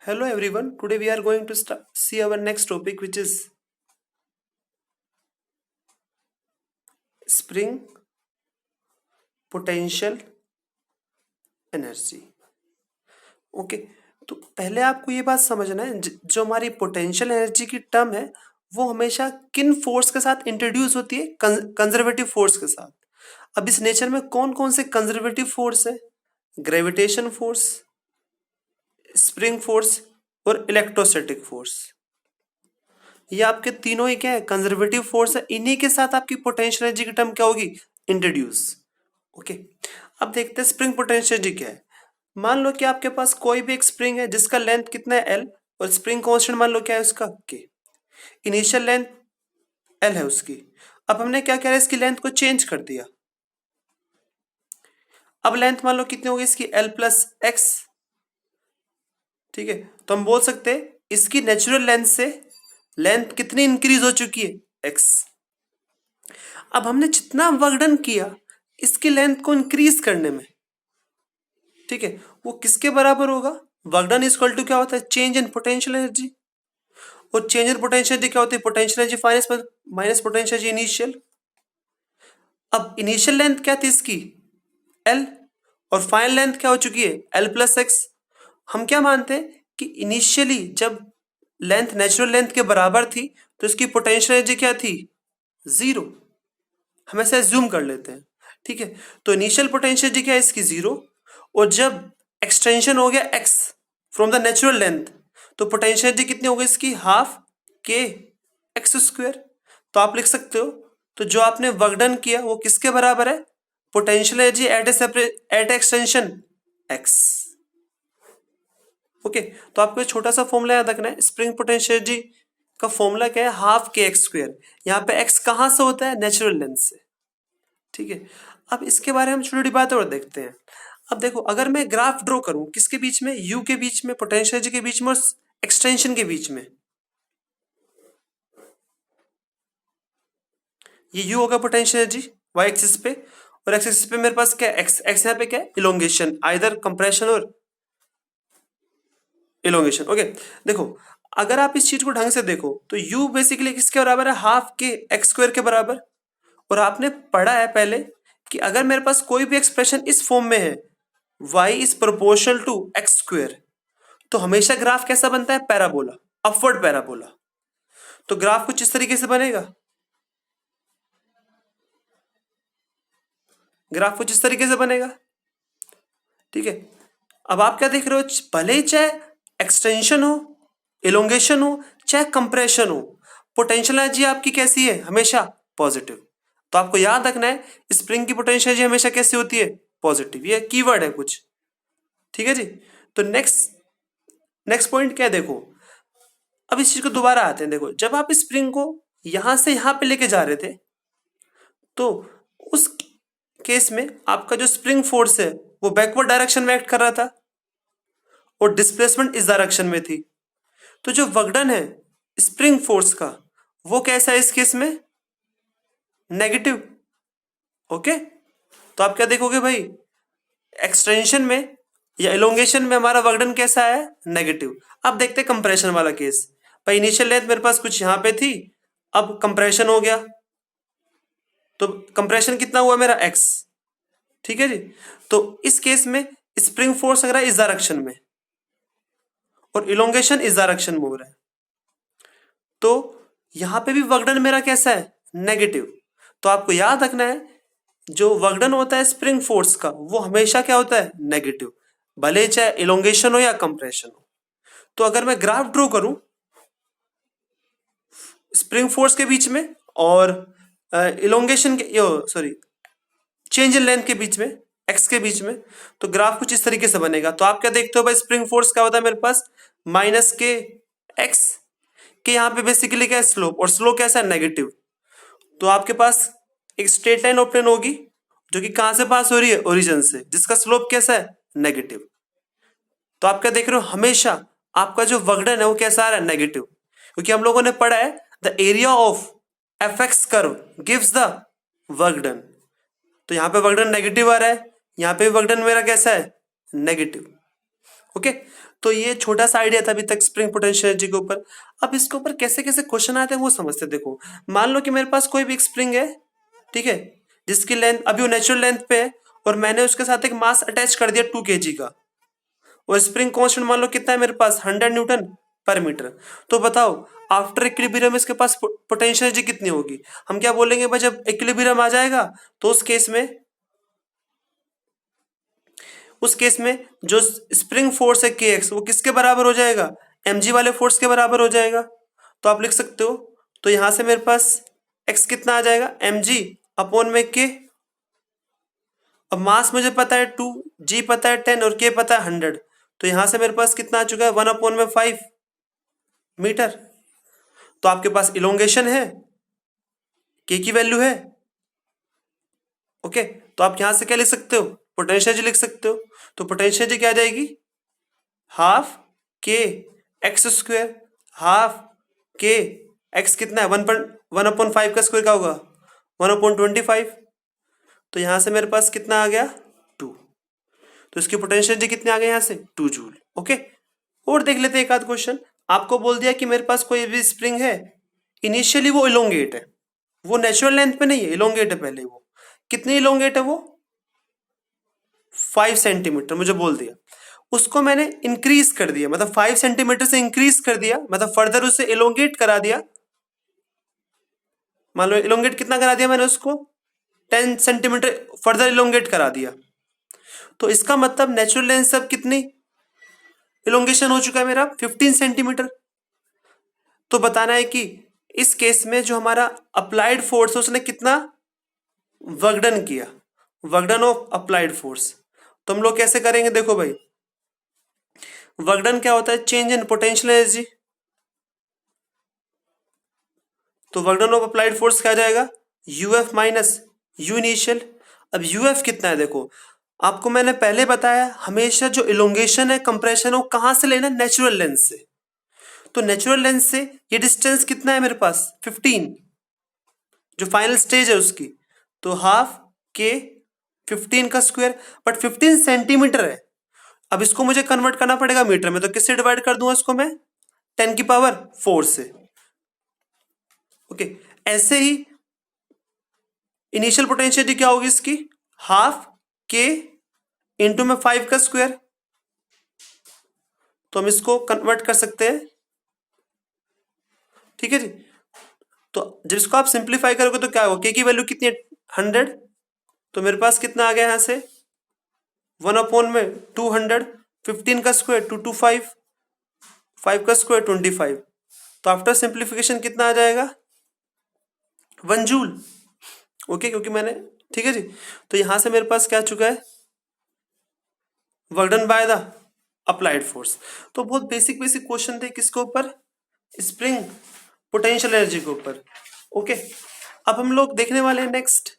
Hello everyone. Today we are going to see our next topic, which is spring potential energy. Okay, तो पहले आपको ये बात समझना है, जो हमारी पोटेंशियल एनर्जी की टर्म है वो हमेशा किन फोर्स के साथ इंट्रोड्यूस होती है? कंजर्वेटिव फोर्स के साथ। अब इस नेचर में कौन कौन से कंजर्वेटिव फोर्स है? ग्रेविटेशन फोर्स, स्प्रिंग फोर्स और इलेक्ट्रोस्टैटिक फोर्स। ये आपके तीनों ही क्या है? कंजर्वेटिव फोर्स है। इन्हीं के साथ आपकी पोटेंशियल एनर्जी की टर्म क्या होगी? इंट्रोड्यूस। ओके, अब देखते हैं स्प्रिंग पोटेंशियल एनर्जी क्या है। मान लो कि आपके पास कोई भी एक स्प्रिंग है जिसका लेंथ कितना है? एल, और स्प्रिंग कांस्टेंट मान लो क्या है उसका? के। इनिशियल लेंथ एल है उसकी। अब हमने क्या किया? इसकी लेंथ को चेंज कर दिया। अब लेंथ मान लो कितनी होगी इसकी? L plus x. ठीक है, तो हम बोल सकते हैं इसकी नेचुरल लेंथ से लेंथ कितनी इंक्रीज हो चुकी है? एक्स। अब हमने जितना वर्क डन किया इसकी लेंथ को इंक्रीज करने में, ठीक है, वो किसके बराबर होगा? Work done is equal to क्या होता है? Change in potential energy. और चेंज इन पोटेंशियल एनर्जी क्या होती है? Potential energy minus potential energy initial. अब इनिशियल लेंथ क्या थी इसकी? एल, और फाइनल लेंथ क्या हो चुकी है? L plus x. हम क्या मानते हैं कि इनिशियली जब लेंथ नेचुरल लेंथ के बराबर थी तो इसकी पोटेंशियल एनर्जी क्या थी? जीरो। हम ऐसे एज्यूम कर लेते हैं, ठीक है। तो इनिशियल पोटेंशियल एनर्जी क्या है इसकी? जीरो। और जब एक्सटेंशन हो गया x from the natural length तो पोटेंशियल एनर्जी कितनी हो गई इसकी? हाफ के एक्स स्क्वायर। तो आप लिख सकते हो, तो जो आपने वर्क डन किया वो किसके बराबर है? Potential energy at extension x. Okay, तो आपको एक छोटा सा फॉर्मूला याद रखना है। स्प्रिंग पोटेंशियल एनर्जी का फॉर्मूला क्या है? हाफ के एक्स स्क्वायर। यहाँ पे एक्स कहाँ से होता है? नेचुरल लेंथ से, ठीक है। अब इसके बारे में हम छोटी बातें और देखते हैं। अब देखो, अगर मैं ग्राफ ड्रॉ करूं किसके बीच में? यू के बीच में, पोटेंशियल एनर्जी के बीच में और एक्सटेंशन के बीच में। ये यू होगा पोटेंशियल एनर्जी वाई एक्सिस पे, और एक्स एक्सिस पे मेरे पास क्या है? एक्स। एक्स यहाँ पे क्या है? इलोंगेशन, आइदर कंप्रेशन और इलोंगेशन। ओके, देखो अगर आप इस चीज को ढंग से देखो तो u बेसिकली किसके बराबर है? हाफ के एक्स स्क्वायर के बराबर। और आपने पढ़ा है पहले कि अगर मेरे पास कोई भी एक्सप्रेशन इस फॉर्म में है, y is proportional to x square, तो हमेशा ग्राफ कैसा बनता है? Parabola, upward parabola. तो ग्राफ कुछ इस तरीके से बनेगा। ग्राफ कुछ इस तरीके से बनेगा, ठीक है। अब आप क्या देख रहे हो? भले ही चाहे एक्सटेंशन हो, इलोंगेशन हो, चाहे कंप्रेशन हो, पोटेंशियल एनर्जी आपकी कैसी है? हमेशा पॉजिटिव। तो आपको याद रखना है स्प्रिंग की पोटेंशियल एनर्जी हमेशा कैसी होती है? पॉजिटिव। ये कीवर्ड है कुछ, ठीक है जी। तो नेक्स्ट पॉइंट क्या है? देखो अब इस चीज को दोबारा आते हैं। देखो जब आप स्प्रिंग को यहां से यहां पे लेके जा रहे थे तो उस केस में आपका जो स्प्रिंग फोर्स है वो बैकवर्ड डायरेक्शन में एक्ट कर रहा था और डिस्प्लेसमेंट इस डायरेक्शन में थी। तो जो वर्कडन है स्प्रिंग फोर्स का वो कैसा है इस केस में? नेगेटिव। ओके, तो आप क्या देखोगे भाई? एक्सटेंशन में या इलोंगेशन में हमारा वर्कडन कैसा है? नेगेटिव। अब देखते हैं कंप्रेशन वाला केस। भाई इनिशियल लेंथ मेरे पास कुछ यहां पे थी, अब कंप्रेशन हो गया, तो कंप्रेशन कितना हुआ मेरा? एक्स, ठीक है जी। तो इस केस में स्प्रिंग फोर्स अगर है इस डायरेक्शन में और इलोंगेशन इस डायरेक्शन में हो रहा है, तो यहां पे भी वर्कडन मेरा कैसा है? नेगेटिव। तो आपको याद रखना है जो वर्कडन होता है स्प्रिंग फोर्स का वो हमेशा क्या होता है? नेगेटिव, भले चाहे इलोंगेशन हो या कंप्रेशन हो। तो अगर मैं ग्राफ ड्रॉ करूं स्प्रिंग फोर्स के बीच में और इलोंगेशन के, सॉरी, चेंज इन लेंथ के बीच में, एक्स के बीच में, तो ग्राफ कुछ इस तरीके से बनेगा। तो आप क्या देखते हो भाई? स्प्रिंग फोर्स क्या होता है मेरे पास? माइनस के एक्स के, यहाँ पे बेसिकली क्या है? स्लोप, और स्लोप कैसा है? नेगेटिव। तो आपके पास एक स्ट्रेट लाइन ओपन होगी जो कि कहां से पास हो रही है? ओरिजिन से, जिसका स्लोप कैसा है? नेगेटिव। तो आप क्या देख रहे हो? हमेशा आपका जो वर्कडन है वो कैसा आ रहा है? नेगेटिव, क्योंकि हम लोगों ने पढ़ा है the area of F x curve gives the work done. तो यहां पे वर्कडन नेगेटिव आ रहा है, यहां पे वर्कडन मेरा कैसा है? नेगेटिव। ओके, तो ये छोटा सा आइडिया था अभी तक स्प्रिंग पोटेंशियल एनर्जी के ऊपर। अब इसके ऊपर कैसे कैसे क्वेश्चन आते हैं वो समझते हैं। देखो, मान लो कि मेरे पास कोई भी एक स्प्रिंग है, ठीक है, जिसकी लेंथ अभी वो नेचुरल लेंथ पे है, और मैंने उसके साथ एक मास अटैच कर दिया 2 kg का, और स्प्रिंग कांस्टेंट मान लो कितना है मेरे पास, 100 न्यूटन पर मीटर। तो बताओ आफ्टर इक्विलिब्रियम इसके पास पोटेंशियल एनर्जी कितनी होगी? हम क्या बोलेंगे भाई, जब इक्विलिब्रियम आ जाएगा तो उस केस में जो स्प्रिंग फोर्स है के एक्स, वो किसके बराबर हो जाएगा? mg वाले फोर्स के बराबर हो जाएगा। तो आप लिख सकते हो, तो यहां से मेरे पास x कितना आ जाएगा, mg अपॉन में k। अब मास मुझे पता है 2, g पता है 10 और k पता है 100, तो यहां से मेरे पास कितना आ चुका है, 1 अपॉन में 5 मीटर। तो आपके पास इलोंगेशन है, k की वैल्यू है। ओके, तो आप यहां से क्या लिख सकते हो, पोटेंशियल एनर्जी लिख सकते हो। तो पोटेंशियल एनर्जी क्या आ जाएगी, हाफ के एक्स स्क्वायर, हाफ के एक्स कितना है, 1/1/5 का स्क्वायर क्या होगा, 1/25। तो यहां से मेरे पास कितना आ गया, 2। तो इसकी पोटेंशियल एनर्जी कितने आ गए यहां से, 2 जूल। ओके, और देख लेते हैं एक आध क्वेश्चन। आपको बोल दिया कि मेरे पास कोई भी स्प्रिंग है, इनिशियली वो इलोंगेट है, वो नेचुरल लेंथ पे नहीं है, इलोंगेट है पहले। वो कितनी इलोंगेट है, वो 5 सेंटीमीटर मुझे बोल दिया। उसको मैंने इंक्रीज कर दिया, मतलब 5 सेंटीमीटर से इंक्रीज कर दिया, मतलब फर्दर उसे इलोंगेट करा दिया। मान लो इलोंगेट कितना करा दिया मैंने उसको, 10 सेंटीमीटर फर्दर इलोंगेट करा दिया। तो इसका मतलब नेचुरल लेंथ से अब कितनी इलोंगेशन हो चुका है मेरा, 15 सेंटीमीटर। तो बताना है कि इस केस में जो हमारा अप्लाइड फोर्स है उसने कितना वर्क डन किया, work done of applied force. तो हम लोग कैसे करेंगे, देखो भाई, वर्क डन क्या होता है, चेंज इन पोटेंशियल एनर्जी। तो work done of applied force क्या जाएगा, यूएफ माइनस यू इनिशियल। अब यूएफ कितना है, देखो आपको मैंने पहले बताया, हमेशा जो इलोंगेशन है, कंप्रेशन है, वो कहां से लेना, नेचुरल लेंथ से। तो नेचुरल लेंथ से ये डिस्टेंस कितना है मेरे पास, 15, जो फाइनल स्टेज है उसकी। तो हाफ के 15 का स्क्वायर, बट 15 सेंटीमीटर है। अब इसको मुझे कन्वर्ट करना पड़ेगा मीटर में, तो किससे डिवाइड कर दूंगा इसको मैं, 10 की पावर 4 से। ओके, ऐसे ही इनिशियल पोटेंशियल क्या होगी इसकी, हाफ के इंटू में 5 का स्क्वायर। तो हम इसको कन्वर्ट कर सकते हैं, ठीक है जी। तो जब इसको आप सिंप्लीफाई करोगे तो क्या होगा, के की वैल्यू कितनी है, 100। तो मेरे पास कितना आ गया यहां से, 1 अपॉन में 200, 15 का स्क्वायर 225, 5 का स्क्वायर 25। तो आफ्टर सिंप्लीफिकेशन कितना आ जाएगा, 1 जूल। ओके, क्योंकि मैंने, ठीक है जी। तो यहां से मेरे पास क्या आ चुका है, work done by the applied force. तो बहुत बेसिक बेसिक क्वेश्चन थे किसके ऊपर, स्प्रिंग पोटेंशियल एनर्जी के ऊपर। ओके, अब हम लोग देखने वाले हैं नेक्स्ट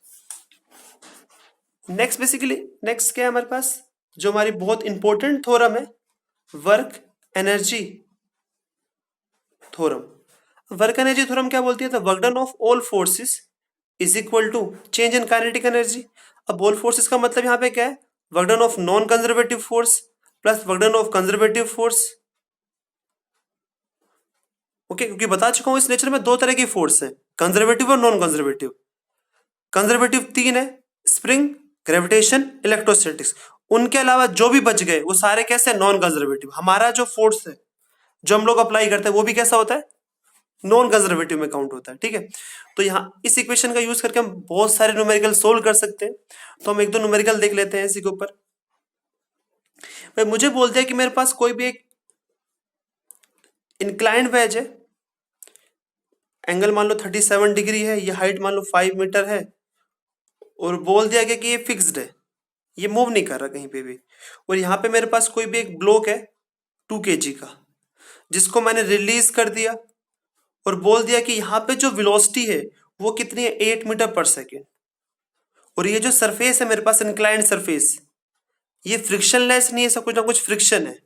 बेसिकली नेक्स्ट क्या है हमारे पास, जो हमारी बहुत इंपॉर्टेंट थ्योरम है, work energy theorem. Work energy theorem क्या बोलती है, the work done of all forces is equal to change in kinetic energy. अब ऑल फोर्सेस का मतलब यहाँ पे क्या है, work done of non conservative force plus work done of conservative force. Okay, क्योंकि बता चुका हूं इस नेचर में दो तरह की फोर्स है, कंजर्वेटिव और नॉन कंजर्वेटिव। कंजर्वेटिव 3 है, स्प्रिंग, ग्रेविटेशन, इलेक्ट्रोस्टैटिक्स। उनके अलावा जो भी बच गए वो सारे कैसे, नॉन कंजर्वेटिव। हमारा जो फोर्स है जो हम लोग अप्लाई करते हैं वो भी कैसा होता है, नॉन कंजर्वेटिव में काउंट होता है, ठीक है। तो यहाँ इस इक्वेशन का यूज करके हम बहुत सारे न्यूमेरिकल सोल्व कर सकते हैं। तो हम एक दो न्यूमेरिकल देख लेते हैं इसी के ऊपर। भाई मुझे बोल दिया कि मेरे पास कोई भी एक इंक्लाइंड वेज है, एंगल मान लो 37 डिग्री है, ये हाइट मान लो 5 मीटर है, और बोल दिया गया कि ये फिक्स्ड है, ये मूव नहीं कर रहा कहीं पे भी। और यहाँ पे मेरे पास कोई भी एक ब्लॉक है 2 kg का, जिसको मैंने रिलीज कर दिया, और बोल दिया कि यहाँ पे जो वेलोसिटी है वो कितनी है, 8 मीटर पर सेकेंड। और ये जो सरफेस है मेरे पास इंक्लाइंड सरफेस, ये फ्रिक्शनलेस नहीं है, सब कुछ ना कुछ फ्रिक्शन है,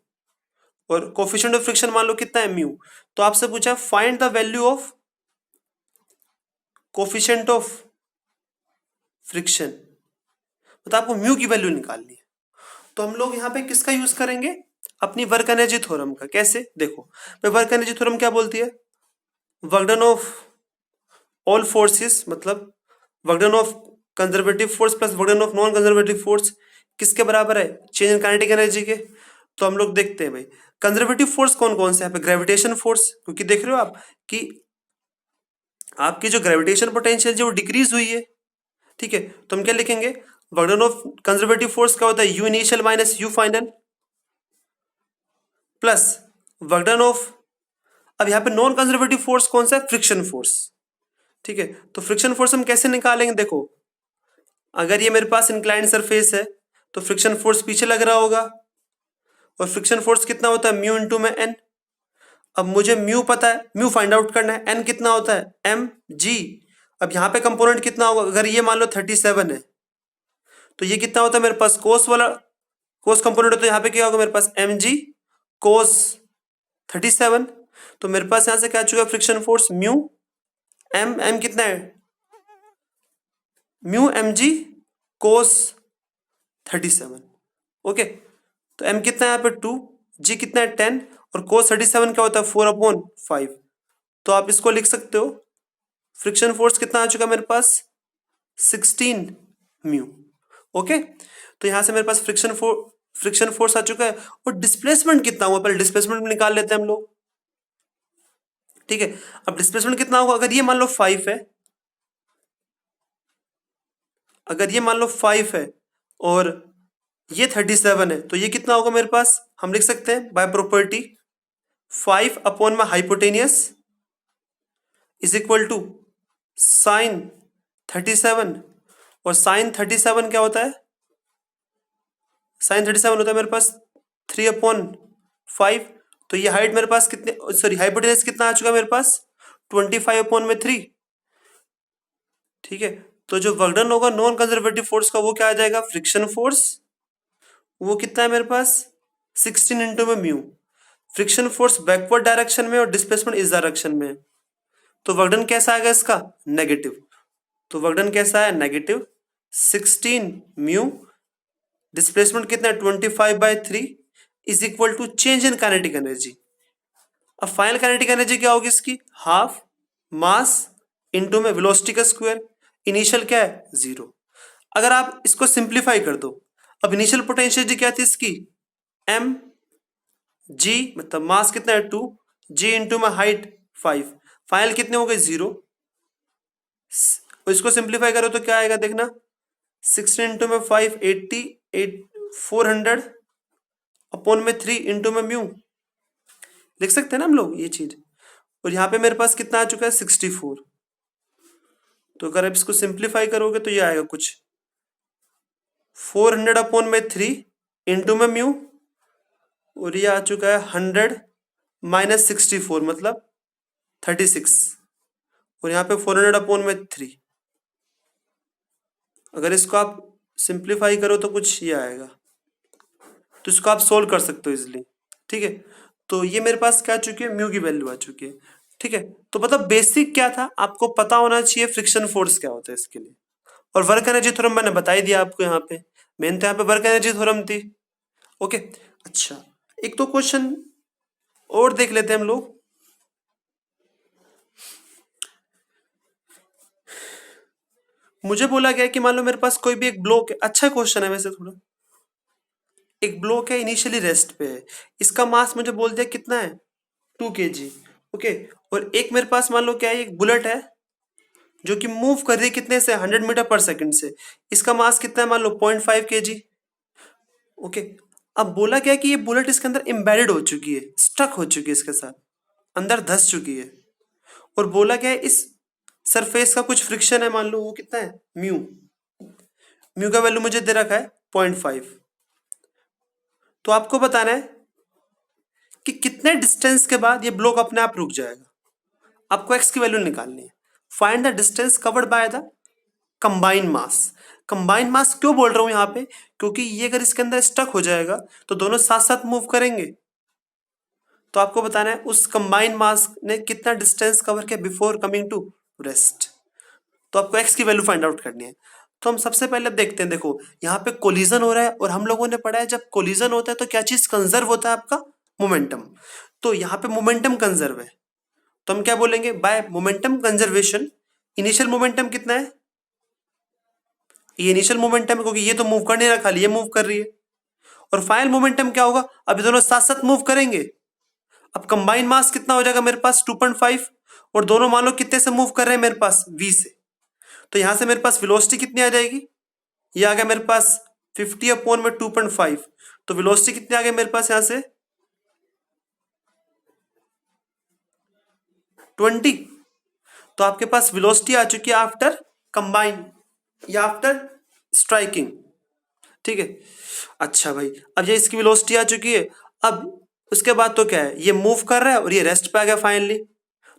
और कोफिशिएंट ऑफ फ्रिक्शन मान लो कितना है, म्यू। तो आपसे पूछा find the value of coefficient of friction, तो आपको म्यू की वैल्यू निकालनी है। तो हम लोग यहाँ पे किसका यूज करेंगे, अपनी वर्क एनर्जी थ्योरम का। कैसे? देखो भाई, वर्क एनर्जी थ्योरम क्या बोलती है? Work done of all forces, मतलब work done of conservative force plus work done of non conservative force किसके बराबर है? चेंज इन काइनेटिक एनर्जी के। तो हम लोग देखते हैं भाई, कंजर्वेटिव फोर्स कौन कौन से? यहाँ पे ग्रेविटेशन फोर्स, क्योंकि देख रहे हो आप कि आपकी जो ग्रेविटेशन पोटेंशियल जो डिक्रीज हुई है, ठीक है। तो हम क्या लिखेंगे? Work done of conservative force क्या होता है? You initial minus you final plus work done of, अब यहाँ पे नॉन कंजर्वेटिव फोर्स कौन सा है? फ्रिक्शन फोर्स, ठीक है। तो फ्रिक्शन फोर्स हम कैसे निकालेंगे? देखो, अगर ये मेरे पास इंक्लाइंड सरफेस है तो फ्रिक्शन फोर्स पीछे लग रहा होगा, और फ्रिक्शन फोर्स कितना होता है? म्यू इंटू में एन। अब मुझे म्यू पता है, म्यू फाइंड आउट करना है, एन कितना होता है? M g. अब यहाँ पे कंपोनेंट कितना होगा? अगर ये मान लो 37 है तो ये कितना होता है मेरे पास? कोस वाला कोस कंपोनेंट है, तो यहाँ पे क्या होगा मेरे पास? M g cos 37। तो मेरे पास यहाँ से क्या आ चुका? Friction force mu m, m कितना है? Mu m g cos 37। ओके, तो एम कितना है यहाँ पे? 2, जी कितना है? 10, और कोस 37 क्या होता है? 4/5। तो आप इसको लिख सकते हो, फ्रिक्शन फोर्स कितना आ चुका मेरे पास? 16 म्यू। ओके, तो यहां से मेरे पास फ्रिक्शन फोर्स आ चुका है। और डिस्प्लेसमेंट कितना हुआ? पहले डिस्प्लेसमेंट निकाल लेते हैं हम लोग, ठीक है। अब डिस्प्लेसमेंट कितना होगा? अगर ये मान लो 5 है, अगर ये मान लो 5 है और ये 37 है, तो ये कितना होगा मेरे पास? हम लिख सकते हैं बाय प्रॉपर्टी 5 अपॉन में hypotenuse is equal to sine 37। और साइन 37 क्या होता है? साइन 37 होता है मेरे पास 3/5। तो ये हाइट मेरे पास कितने, सॉरी हाइपोटेनस कितना आ चुका है मेरे पास? 25/3, ठीक है। तो जो वर्क डन होगा नॉन कंजर्वेटिव फोर्स का, वो क्या आ जाएगा? फ्रिक्शन फोर्स, वो कितना है मेरे पास? 16 इंटू में mu. Friction force backward direction में और डिस्प्लेसमेंट इस डायरेक्शन में, तो वर्क डन कैसा आएगा इसका? नेगेटिव। तो वर्क डन कैसा है? नेगेटिव 16 म्यू, डिस्प्लेसमेंट कितना है? 25/3 is equal to change in kinetic energy. अब फाइनल काइनेटिक एनर्जी क्या होगी इसकी? हाफ मास इंटू में वेलोसिटी का स्क्वायर। इनिशियल क्या है? 0। अगर आप इसको सिंप्लीफाई कर दो, अब इनिशियल पोटेंशियल क्या थी इसकी? एम जी, मतलब मास कितना है? 2, जी इंटू में हाइट 5, फाइनल कितने हो गए? 0। इसको सिंप्लीफाई करो तो क्या आएगा देखना, 16 इंटू में 5 80, 400 अपॉन में 3 इंटू में म्यू, लिख सकते हैं ना हम लोग ये चीज। और यहाँ पे मेरे पास कितना आ चुका है? 64। तो अगर आप इसको सिंप्लीफाई करोगे तो ये आएगा कुछ 400 अपॉन में 3 इंटू में म्यू, और ये आ चुका है 100 माइनस 64 मतलब 36, और यहाँ पे 400 अपॉन में 3। अगर इसको आप सिंप्लीफाई करो तो कुछ ये आएगा, तो इसको आप सोल्व कर सकते हो इजिली, ठीक है। तो ये मेरे पास क्या आ चुकी है? म्यू की वैल्यू आ चुकी है, ठीक है। तो मतलब बेसिक क्या था, आपको पता होना चाहिए फ्रिक्शन फोर्स क्या होता है इसके लिए। और वर्क एनर्जी थ्योरम मैंने बता ही दिया आपको, यहाँ पे मेन तो यहाँ पे वर्क एनर्जी थ्योरम थी। ओके, अच्छा एक तो क्वेश्चन और देख लेते हैं हम लोग। मुझे बोला गया कि मान लो मेरे पास कोई भी एक ब्लॉक है, अच्छा क्वेश्चन है वैसे थोड़ा। एक ब्लॉक है इनिशियली रेस्ट पे है, इसका मास मुझे बोल दिया कितना है? 2 kg। ओके, और एक मेरे पास मान लो क्या है, एक बुलेट है जो कि मूव कर रही है कितने से? 100 मीटर पर सेकंड से। इसका मास कितना है? मान लो 0.5 kg। ओके, अब बोला क्या कि ये बुलेट इसके अंदर एम्बेडेड हो चुकी है, स्टक हो चुकी है, इसके साथ अंदर धस चुकी है। और बोला क्या है इस सरफेस का कुछ फ्रिक्शन है, मान लो वो कितना है? म्यू। म्यू का वैल्यू मुझे दे रखा है 0.5। तो आपको बताना है कि कितने डिस्टेंस के बाद ये ब्लॉक अपने आप रुक जाएगा। आपको एक्स की वैल्यू निकालनी है। Find the distance covered by the combined mass. Combined mass क्यों बोल रहा हूं यहां पे? क्योंकि ये अगर इसके अंदर स्टक हो जाएगा तो दोनों साथ साथ मूव करेंगे। तो आपको बताना है उस कंबाइंड मास ने कितना डिस्टेंस कवर किया बिफोर कमिंग टू रेस्ट। तो आपको एक्स की वैल्यू फाइंड आउट करनी है। तो हम सबसे पहले अब देखते हैं, देखो यहाँ पे कोलिजन हो रहा है और हम लोगों ने पढ़ा है जब कोलिजन होता है तो क्या चीज कंजर्व होता है, आपका मोमेंटम। तो यहाँ पे मोमेंटम कंजर्व है, तो हम क्या बोलेंगे, by momentum conservation initial momentum कितना है, ये इनिशियल मोमेंटम है क्योंकि ये तो मूव कर नहीं रहा, खाली ये मूव कर रही है। और फाइनल मोमेंटम क्या होगा, अब ये दोनों साथ साथ मूव करेंगे। अब कंबाइन मास कितना हो जाएगा मेरे पास 2.5, और दोनों मान लो कितने से मूव कर रहे हैं मेरे पास v से, तो यहां से मेरे पास वेलोसिटी कितनी आ जाएगी, ये आ गया मेरे पास 50 अपॉन में 2.5, तो वेलोसिटी कितनी आ गई मेरे पास यहां से 20। तो आपके पास वेलोसिटी आ चुकी है आफ्टर कंबाइन या आफ्टर स्ट्राइकिंग, ठीक है। अच्छा भाई, अब ये इसकी वेलोसिटी आ चुकी है, अब उसके बाद तो क्या है, ये मूव कर रहा है और ये रेस्ट पे आ गया फाइनली।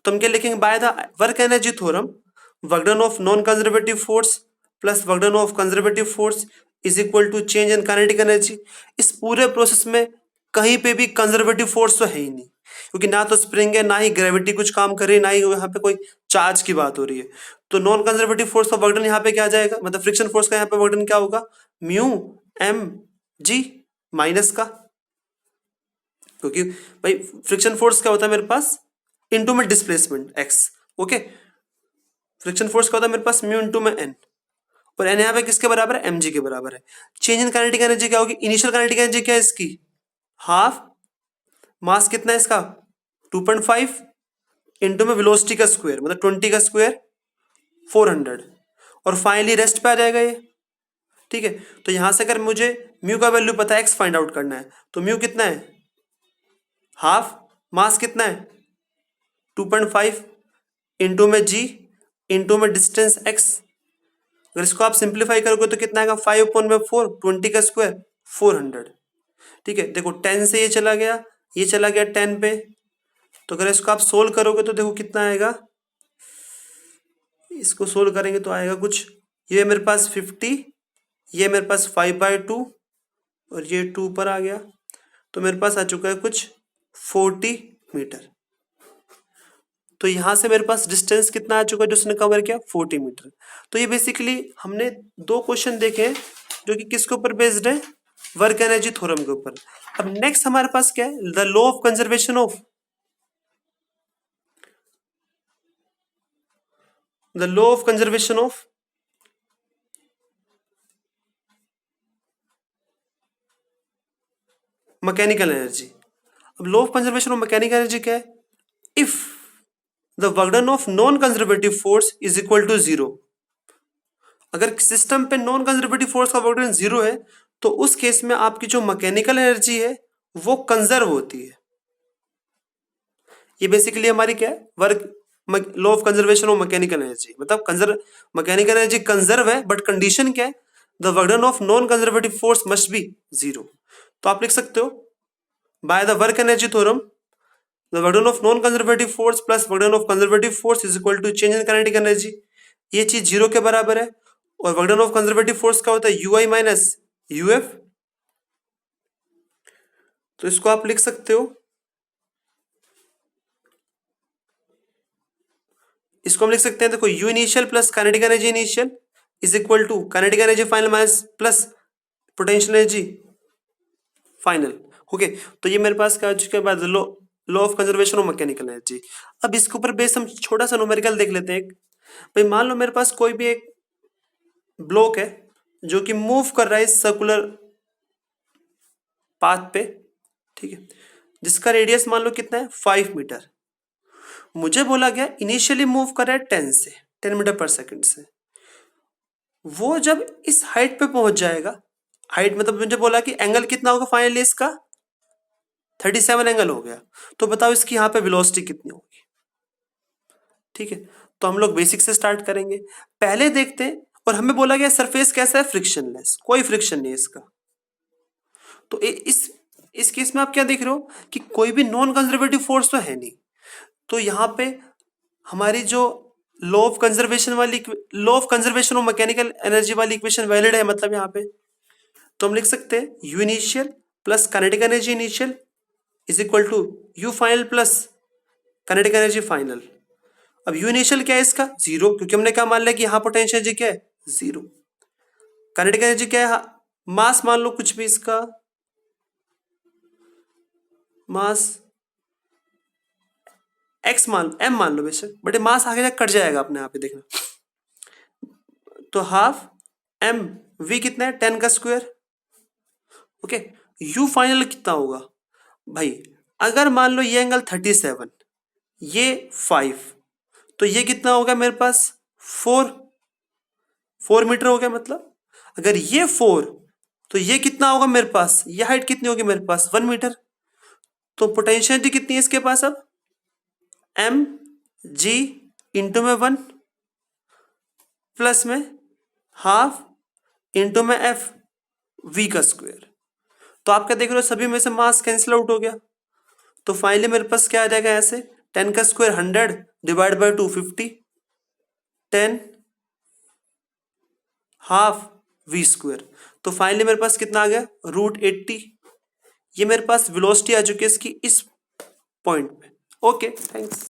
तो हम क्या लिखेंगे, by the work energy theorem work done of non conservative force plus work done of conservative force is equal to change in kinetic energy. इस पूरे प्रोसेस में कहीं पे भी कंजर्वेटिव फोर्स तो है ही नहीं, क्योंकि ना तो स्प्रिंग है, ना ही ग्रेविटी कुछ काम कर रही है, ना ही यहाँ पे कोई चार्ज की बात हो रही है। तो नॉन कंजर्वेटिव फोर्स का वर्क डन यहाँ पे क्या आ जाएगा, मतलब फ्रिक्शन फोर्स का यहाँ पे वर्क डन क्या होगा, म्यू एम जी माइनस का, क्योंकि भाई फ्रिक्शन फोर्स क्या होता है मेरे पास इनटू में displacement x, okay. Friction force क्या होता है मेरे पास म्यू इनटू में एन, और एन यहाँ पे किसके बराबर है, mg के बराबर है। चेंज इन काइनेटिक एनर्जी क्या होगी, इनिशियल काइनेटिक एनर्जी क्या है इसकी, हाफ, मास कितना है इसका 2.5 इंटू में वेलोसिटी का स्क्वायर मतलब 20 का स्क्वायर 400, और फाइनली रेस्ट पे आ जाएगा ये, ठीक है। तो यहां से अगर मुझे म्यू का वैल्यू पता है, एक्स फाइंड आउट करना है, तो म्यू कितना है हाफ, मास कितना है 2.5 इंटू में जी इंटू में डिस्टेंस एक्स। अगर इसको आप सिंप्लीफाई करोगे तो कितना आएगा 5/4 20 का स्क्वायर 400, ठीक है। देखो 10 से ये चला गया, ये चला गया 10 पे, तो अगर इसको आप सोल्व करोगे तो देखो कितना आएगा, इसको सोल्व करेंगे तो आएगा कुछ, ये मेरे पास 50, ये मेरे पास 5/2 और ये 2 पर आ गया, तो मेरे पास आ चुका है कुछ 40 मीटर। तो यहां से मेरे पास डिस्टेंस कितना आ चुका है जो उसने कवर किया 40 मीटर। तो ये बेसिकली हमने दो क्वेश्चन देखे हैं जो कि किसके ऊपर बेस्ड है, वर्क एनर्जी थ्योरम के ऊपर। अब नेक्स्ट हमारे पास क्या है, the law of conservation of mechanical energy. अब law of conservation of mechanical energy क्या है, if the work done of non conservative force is equal to 0, अगर सिस्टम पे नॉन कंजर्वेटिव फोर्स का वर्क डन 0 है तो उस केस में आपकी जो मैकेनिकल एनर्जी है वो कंजर्व होती है। ये बेसिकली हमारी क्या है, work law of conservation of mechanical energy, मतलब मैकेनिकल एनर्जी कंजर्व है, बट कंडीशन क्या है, the work done of non conservative force must be 0। तो आप लिख सकते हो by the work energy theorem the work done of non conservative force plus work done of conservative force is equal to change in kinetic energy. ये चीज 0 के बराबर है, और work done of conservative force क्या होता है ui माइनस uf। तो इसको आप लिख सकते हो, इसको हम लिख सकते हैं, देखो u initial plus kinetic energy initial is equal to kinetic energy final minus plus potential energy final, okay. तो ये मेरे पास क्या आ चुका है बाद law of conservation of mechanical energy. अब इसके ऊपर बेस हम छोटा सा न्यूमेरिकल देख लेते हैं। भाई मान लो मेरे पास कोई भी एक ब्लॉक है जो कि मूव कर रहा है सर्कुलर पाथ पे, ठीक है, जिसका रेडियस मान लो कितना है 5 मीटर। मुझे बोला गया इनिशियली मूव कर रहा है 10 मीटर पर सेकंड से, वो जब इस हाइट पे पहुंच जाएगा, हाइट मतलब मुझे बोला कि एंगल कितना होगा फाइनली इसका 37 एंगल हो गया, तो बताओ इसकी यहाँ पे वेलोसिटी कितनी होगी, ठीक है। तो हम लोग बेसिक से स्टार्ट करेंगे, पहले देखते हैं, और हमें बोला गया सरफेस कैसा है फ्रिक्शनलेस, कोई फ्रिक्शन नहीं है इसका। तो इस केस में आप क्या देख रहे हो कि कोई भी नॉन कंजर्वेटिव फोर्स तो है नहीं, तो यहाँ पे हमारी जो law of conservation of mechanical energy वाली इक्वेशन वैलिड है, मतलब यहाँ पे तो हम लिख सकते हैं U initial plus kinetic energy initial is equal to U final plus kinetic energy final. अब यू इनिशियल क्या है इसका 0, क्योंकि हमने क्या मान लिया कि यहाँ पोटेंशियल एनर्जी क्या है 0। काइनेटिक एनर्जी क्या है, मास मान लो कुछ भी, इसका मास x मान m मान लो बेशक, बट मास आगे जाकर कट जाएगा अपने आप ही, देखना। तो हाफ m, v कितना है 10 का स्क्वायर, ओके। u फाइनल कितना होगा भाई, अगर मान लो ये एंगल 37, ये 5, तो ये कितना होगा मेरे पास 4 मीटर हो गया। मतलब अगर ये 4, तो ये कितना होगा मेरे पास, ये हाइट कितनी होगी मेरे पास 1 मीटर। तो पोटेंशियलिटी कितनी है इसके पास अब, एम जी इंटू में 1 प्लस में हाफ इंटू में एफ वी का स्क्वायर। तो आप क्या देख रहे हो, सभी में से मास कैंसिल आउट हो गया। तो फाइनली मेरे पास क्या आ जाएगा, ऐसे 10 का square 100 divide by 250, 10 half v square. तो फाइनली मेरे पास कितना आ गया, √80। ये मेरे पास वेलोसिटी आ चुकी है इसकी इस पॉइंट पे। Okay, thanks.